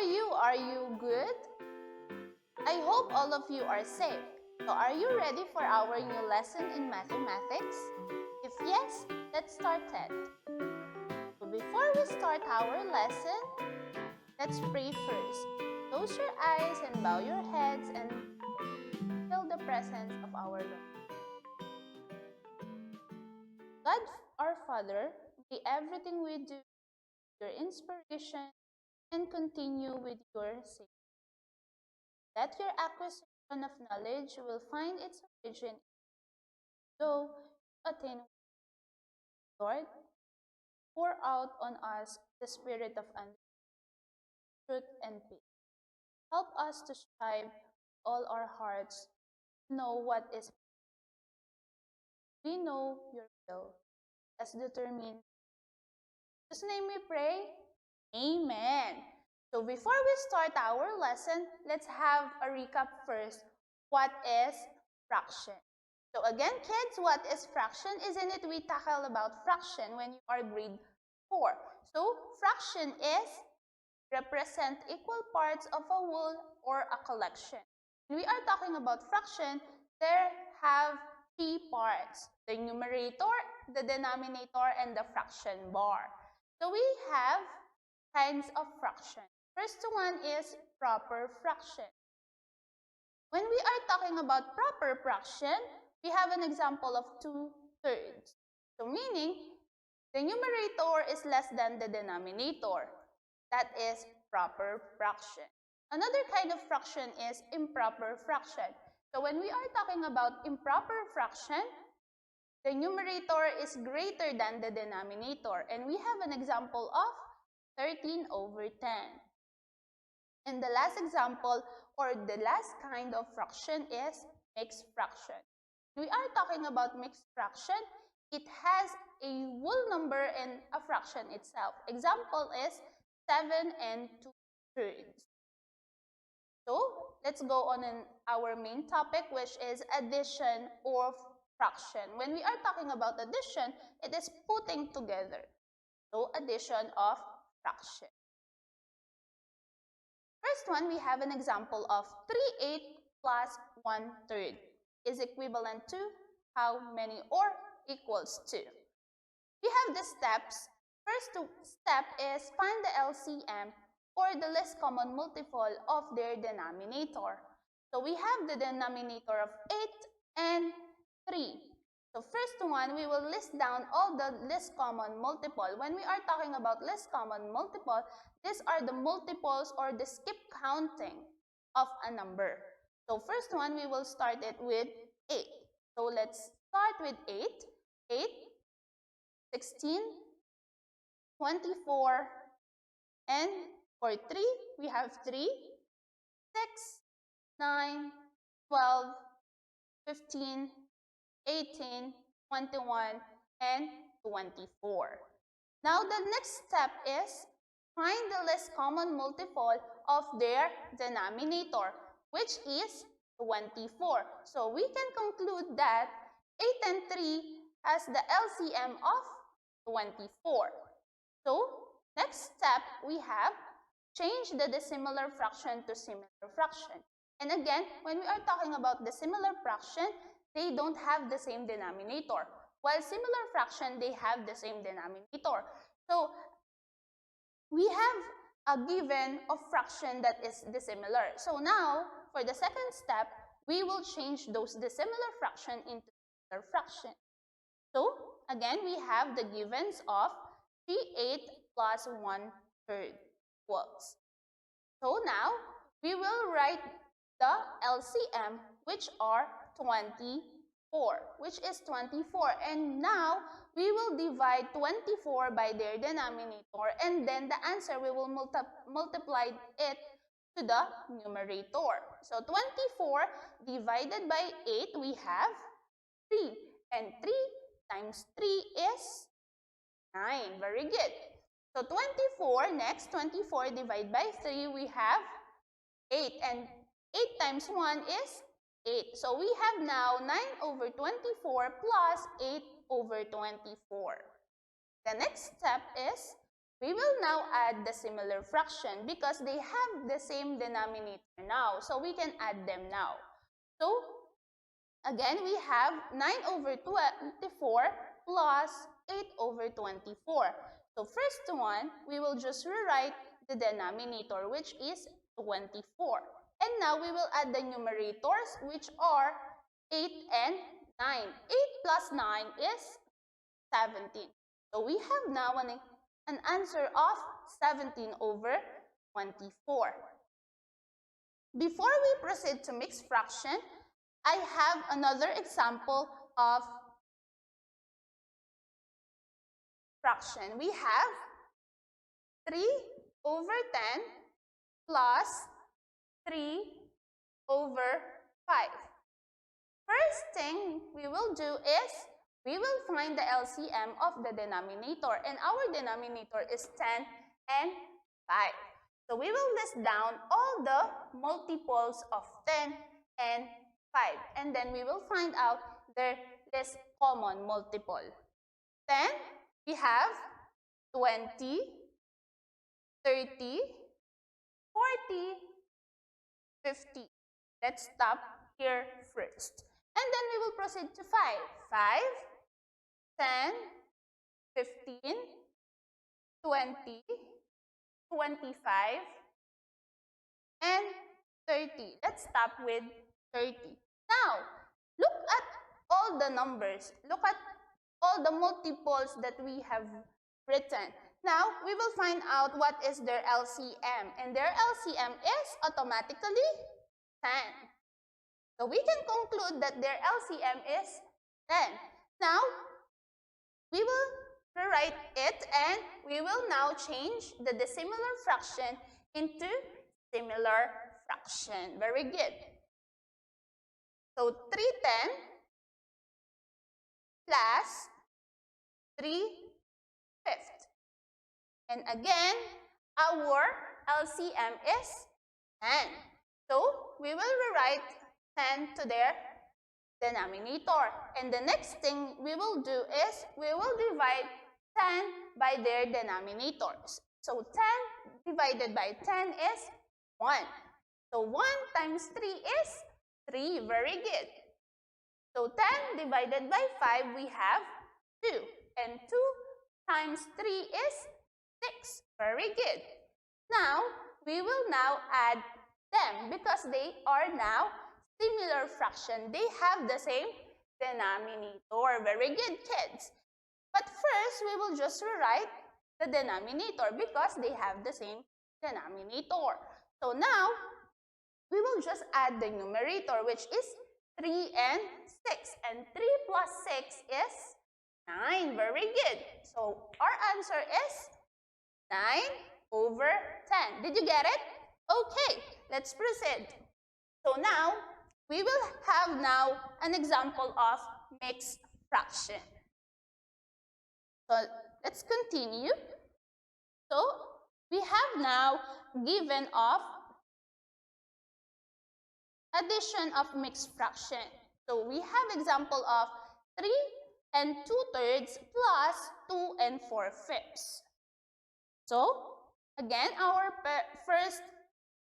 are you? Are you good? I hope all of you are safe. So are you ready for our new lesson in mathematics? If yes, let's start it. So before we start our lesson, let's pray first. Close your eyes and bow your heads and feel the presence of our Lord. God, our Father, may everything we do your inspiration and continue with your safety. That your acquisition of knowledge will find its origin though attain. Lord, pour out on us the spirit of understanding, truth, and peace. Help us to strive all our hearts to know what is. We know your will as determined. In His name we pray. Amen. So before we start our lesson, let's have a recap first. What is fraction? So again, kids, what is fraction? Isn't it we tackle about fraction when you are grade 4? So fraction is represent equal parts of a whole or a collection. When we are talking about fraction, there have 3 parts: the numerator, the denominator, and the fraction bar. So we have kinds of fraction. First one is proper fraction. When we are talking about proper fraction, we have an example of 2/3. So meaning, the numerator is less than the denominator. That is proper fraction. Another kind of fraction is improper fraction. So when we are talking about improper fraction, the numerator is greater than the denominator. And we have an example of 13/10. And the last example or the last kind of fraction is mixed fraction. We are talking about mixed fraction. It has a whole number and a fraction itself. Example is 7 2/3. So let's go on in our main topic, which is addition or fraction. When we are talking about addition, it is putting together. So addition of fraction. First one, we have an example of 3/8 plus 1/3 is equivalent to how many or equals to. We have the steps. First step is find the LCM or the least common multiple of their denominator. So we have the denominator of 8 and 3. So first one, we will list down all the least common multiple. When we are talking about least common multiple, these are the multiples or the skip counting of a number. So first one, we will start it with 8. So let's start with 8. 8, 16, 24, and for 3, we have 3, 6, 9, 12, 15, 18, 21, and 24. Now the next step is find the least common multiple of their denominator, which is 24. So we can conclude that 8 and 3 has the LCM of 24. So next step we have change the dissimilar fraction to similar fraction. And again, when we are talking about dissimilar fraction, they don't have the same denominator. While similar fraction, they have the same denominator. So we have a given of fraction that is dissimilar. So now, for the second step, we will change those dissimilar fraction into similar fraction. So again, we have the givens of 3/8 plus 1/3 equals. So now, we will write the LCM, which are 24, which is 24. And now, we will divide 24 by their denominator, and then the answer, we will multiply it to the numerator. So 24 divided by 8, we have 3. And 3 times 3 is 9. Very good. So 24, next 24 divided by 3, we have 8. And 8 times 1 is 8. So we have now 9/24 plus 8/24. The next step is we will now add the similar fraction because they have the same denominator now. So we can add them now. So again, we have 9/24 plus 8/24. So first one, we will just rewrite the denominator, which is 24. And now we will add the numerators, which are 8 and 9. 8 plus 9 is 17. So we have now an answer of 17/24. Before we proceed to mixed fraction, I have another example of fraction. We have 3/10 plus 3/5. First thing we will do is we will find the LCM of the denominator, and our denominator is 10 and 5. So we will list down all the multiples of 10 and 5, and then we will find out their least common multiple. 10, we have 20, 30, 40, 50. Let's stop here first. And then we will proceed to 5. 5, 10, 15, 20, 25, and 30. Let's stop with 30. Now, look at all the numbers. Look at all the multiples that we have written. Now, we will find out what is their LCM. And their LCM is automatically 10. So we can conclude that their LCM is 10. Now, we will rewrite it and we will now change the dissimilar fraction into similar fraction. Very good. So 310 plus 3/5. And again, our LCM is 10. So we will rewrite 10 to their denominator. And the next thing we will do is we will divide 10 by their denominators. So 10 divided by 10 is 1. So 1 times 3 is 3. Very good. So 10 divided by 5, we have 2. And 2 times 3 is 6. Very good. Now, we will now add them because they are now similar fraction. They have the same denominator. Very good, kids. But first, we will just rewrite the denominator because they have the same denominator. So now, we will just add the numerator, which is 3 and 6. And 3 plus 6 is 9. Very good. So our answer is 9/10. Did you get it? Okay, let's proceed. So now, we will have now an example of mixed fraction. So let's continue. So we have now given of addition of mixed fraction. So we have example of 3 and 2/3 plus 2 and 4/5. So again, our first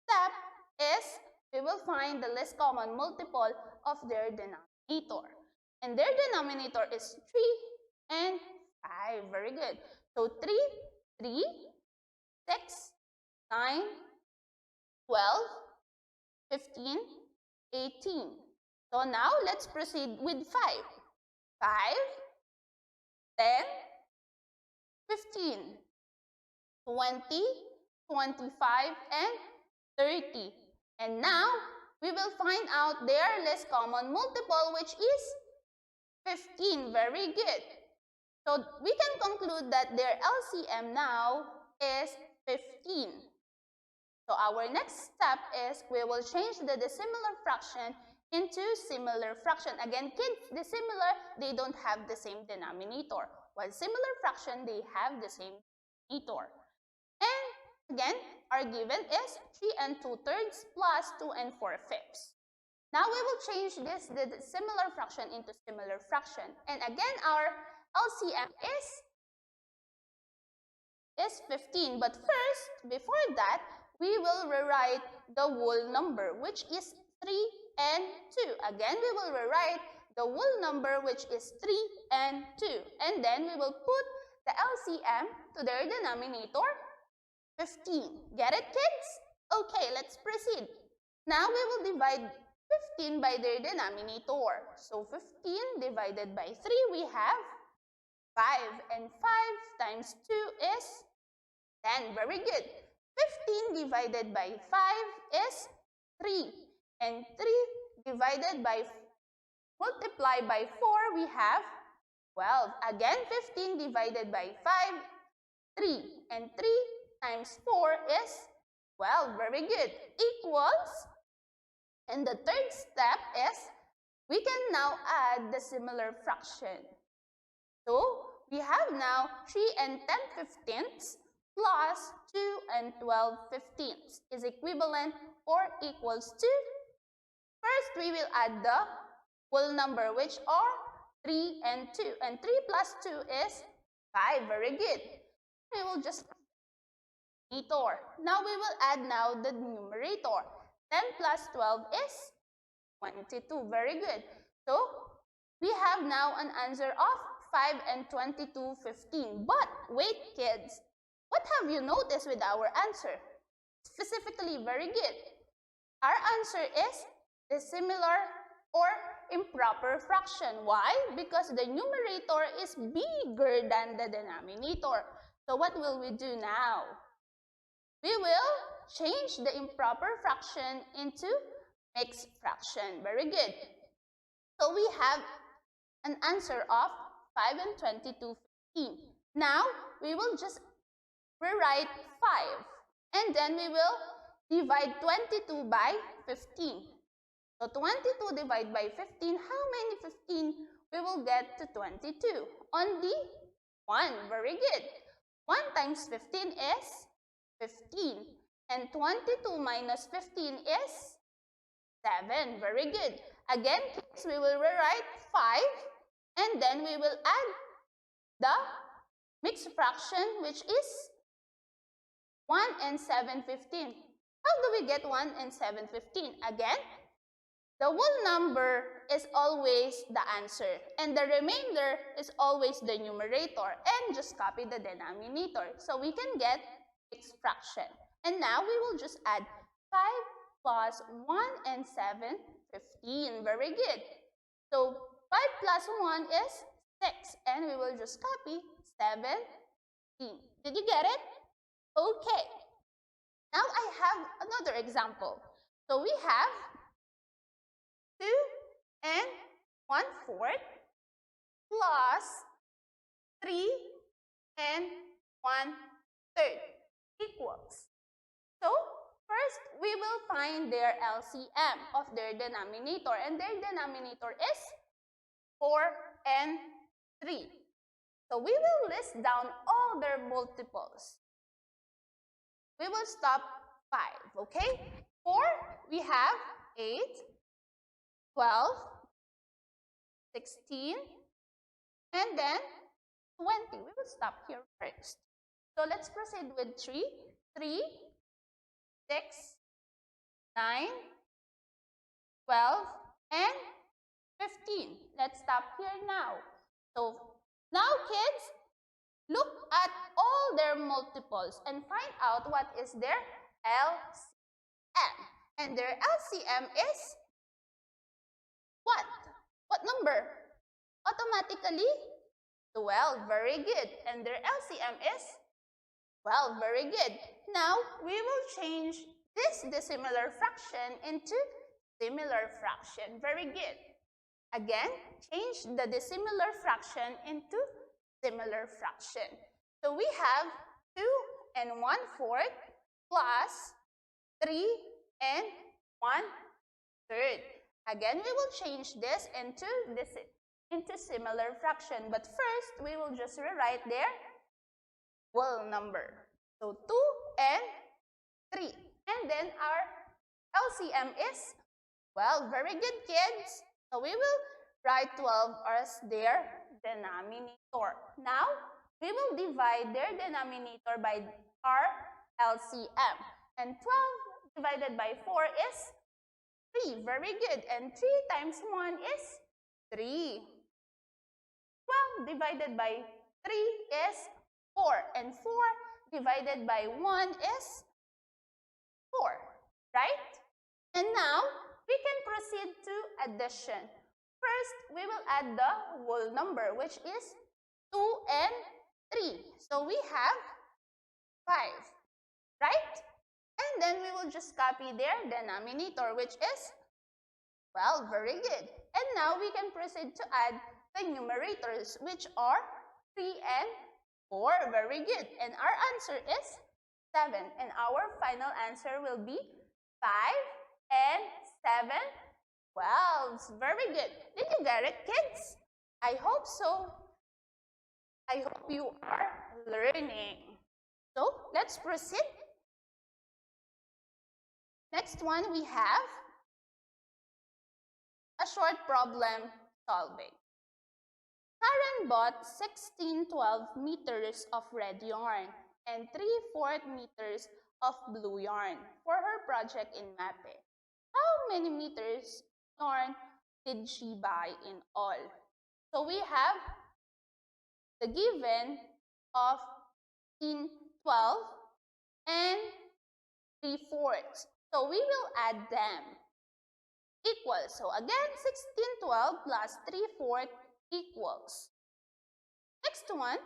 step is we will find the least common multiple of their denominator. And their denominator is 3 and 5. Very good. So 3, 3, 6, 9, 12, 15, 18. So now let's proceed with 5. 5, 10, 15, 20, 25, and 30. And now, we will find out their least common multiple, which is 15. Very good. So we can conclude that their LCM now is 15. So our next step is we will change the dissimilar fraction into similar fraction. Again, kids, dissimilar, they don't have the same denominator. While similar fraction, they have the same denominator. And again, our given is 3 and 2/3 plus 2 and 4/5. Now we will change the similar fraction into similar fraction. And again, our LCM is 15. But first, before that, we will rewrite the whole number, which is 3 and 2. Again, we will rewrite the whole number, which is 3 and 2. And then we will put the LCM to their denominator, 15. Get it, kids? Okay, let's proceed. Now we will divide 15 by their denominator. So 15 divided by 3, we have 5. And 5 times 2 is 10. Very good. 15 divided by 5 is 3. And 3 divided by, multiply by 4, we have 12. Again, 15 divided by 5, 3. And 3 times 4 is 12. Very good. Equals. And the third step is, we can now add the similar fraction. So, we have now 3 and 10 fifteenths plus 2 and 12 fifteenths is equivalent or equals to, first we will add the whole number, which are 3 and 2. And 3 plus 2 is 5. Very good. We will just numerator. Now we will add now the numerator. 10 plus 12 is 22. Very good. So, we have now an answer of 5 and 22 15. But wait, kids. What have you noticed with our answer? Specifically, very good. Our answer is dissimilar or improper fraction. Why? Because the numerator is bigger than the denominator. So what will we do now? We will change the improper fraction into mixed fraction. Very good. So we have an answer of 5 and 22 15. Now, we will just rewrite 5. And then we will divide 22 by 15. So 22 divided by 15, how many 15? We will get to 22. Only 1. Very good. 1 times 15 is 15. And 22 minus 15 is 7. Very good. Again, kids, we will rewrite 5. And then we will add the mixed fraction, which is 1 and 7 15. How do we get 1 and 7 15? Again, the whole number is always the answer. And the remainder is always the numerator. And just copy the denominator. So we can get mixed fraction. And now we will just add 5 plus 1 and 7, 15. Very good. So 5 plus 1 is 6. And we will just copy 17. Did you get it? Okay. Now I have another example. So we have 2 and 1/4 plus 3 and 1/3 equals. So first we will find their LCM of their denominator, and their denominator is 4 and 3. So we will list down all their multiples. We will stop 5, okay? 4, we have 8, 12, 16, and then 20. We will stop here first. So let's proceed with 3. 3, 6, 9, 12, and 15. Let's stop here now. So now, kids, look at all their multiples and find out what is their LCM. And their LCM is what? What number? Automatically 12. Very good. And their LCM is 12. Very good. Now, we will change this dissimilar fraction into similar fraction. Very good. Again, change the dissimilar fraction into similar fraction. So we have 2 and 1/4 plus 3 and 1/3. Again, we will change this into similar fraction. But first, we will just rewrite their whole number. So 2 and 3. And then our LCM is 12. Very good, kids. So we will write 12 as their denominator. Now, we will divide their denominator by our LCM. And 12 divided by 4 is 3. Very good. And 3 times 1 is 3. 12 divided by 3 is 4. And 4 divided by 1 is 4. Right? And now, we can proceed to addition. First, we will add the whole number, which is 2 and 3. So we have 5. Right? And then we will just copy their denominator, which is 12. Very good. And now we can proceed to add the numerators, which are 3 and 4. Very good. And our answer is 7. And our final answer will be 5 and 7 12s. Very good. Did you get it, kids? I hope so. I hope you are learning. So, let's proceed. Next one, we have a short problem solving. Karen bought 1612 meters of red yarn and 3/4 meters of blue yarn for her project in MAPE. How many meters yarn did she buy in all? So we have the given of 1612 and 3/4. So we will add them. Equals. So again, 1612 plus 3/4 equals. Next one.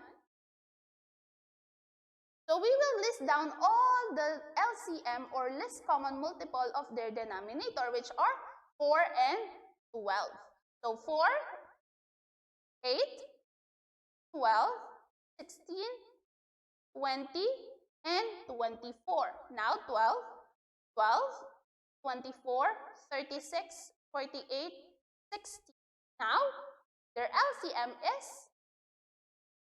So we will list down all the LCM or least common multiple of their denominator, which are 4 and 12. So 4, 8, 12, 16, 20, and 24. Now 12, 24, 36, 48, 60. Now, their LCM is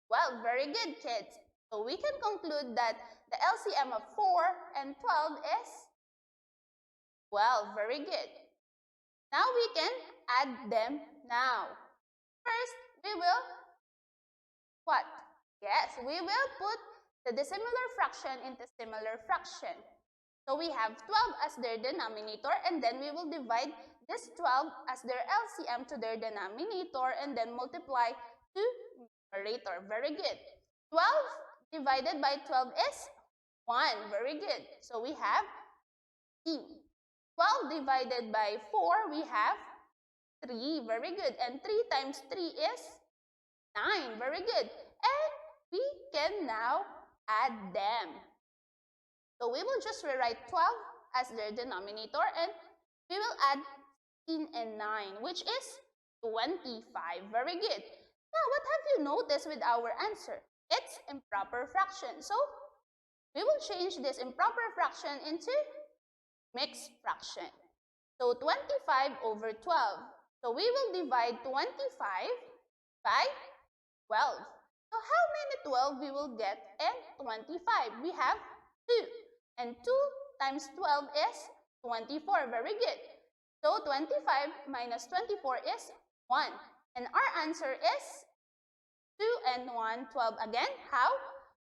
12. Very good, kids. So we can conclude that the LCM of 4 and 12 is 12. Very good. Now we can add them now. First, we will what? Yes, we will put the dissimilar fraction into similar fraction. So we have 12 as their denominator, and then we will divide this 12 as their LCM to their denominator, and then multiply to numerator. Very good. 12 divided by 12 is 1. Very good. So we have 3. 12 divided by 4, we have 3. Very good. And 3 times 3 is 9. Very good. And we can now add them. So we will just rewrite 12 as their denominator, and we will add 16 and 9, which is 25. Very good. Now, what have you noticed with our answer? It's improper fraction. So we will change this improper fraction into mixed fraction. So 25 over 12. So we will divide 25 by 12. So how many 12 we will get in 25? We have 2. And 2 times 12 is 24. Very good. So 25 minus 24 is 1. And our answer is 2 and 1, 12 again. How?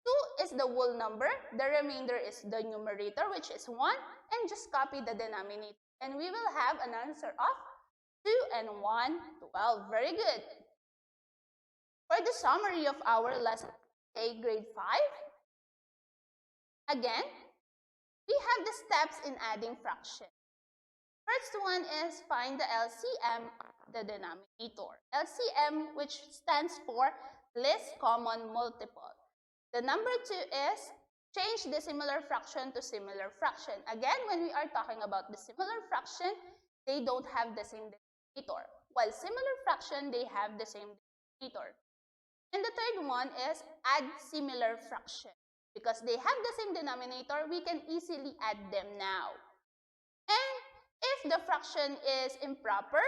2 is the whole number. The remainder is the numerator, which is 1. And just copy the denominator. And we will have an answer of 2 and 1, 12. Very good. For the summary of our lesson, grade 5. Again, we have the steps in adding fraction. First one is find the LCM of the denominator. LCM, which stands for least common multiple. The number 2 is change dissimilar fraction to similar fraction. Again, when we are talking about the similar fraction, they don't have the same denominator. While similar fraction, they have the same denominator. And the third one is add similar fraction. Because they have the same denominator, we can easily add them now. And if the fraction is improper,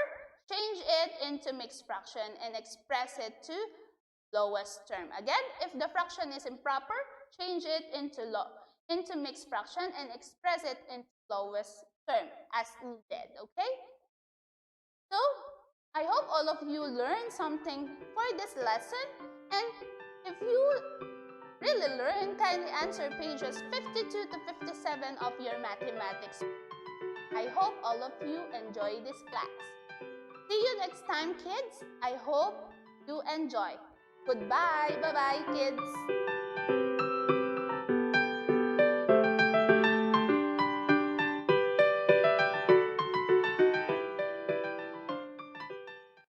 change it into mixed fraction and express it to lowest term. Again, if the fraction is improper, change it into mixed fraction and express it into lowest term as needed. Okay? So, I hope all of you learned something for this lesson, and If you really learn, kindly answer pages 52 to 57 of your mathematics. I hope all of you enjoy this class. See you next time, kids. I hope you enjoy. Goodbye. Bye-bye, kids.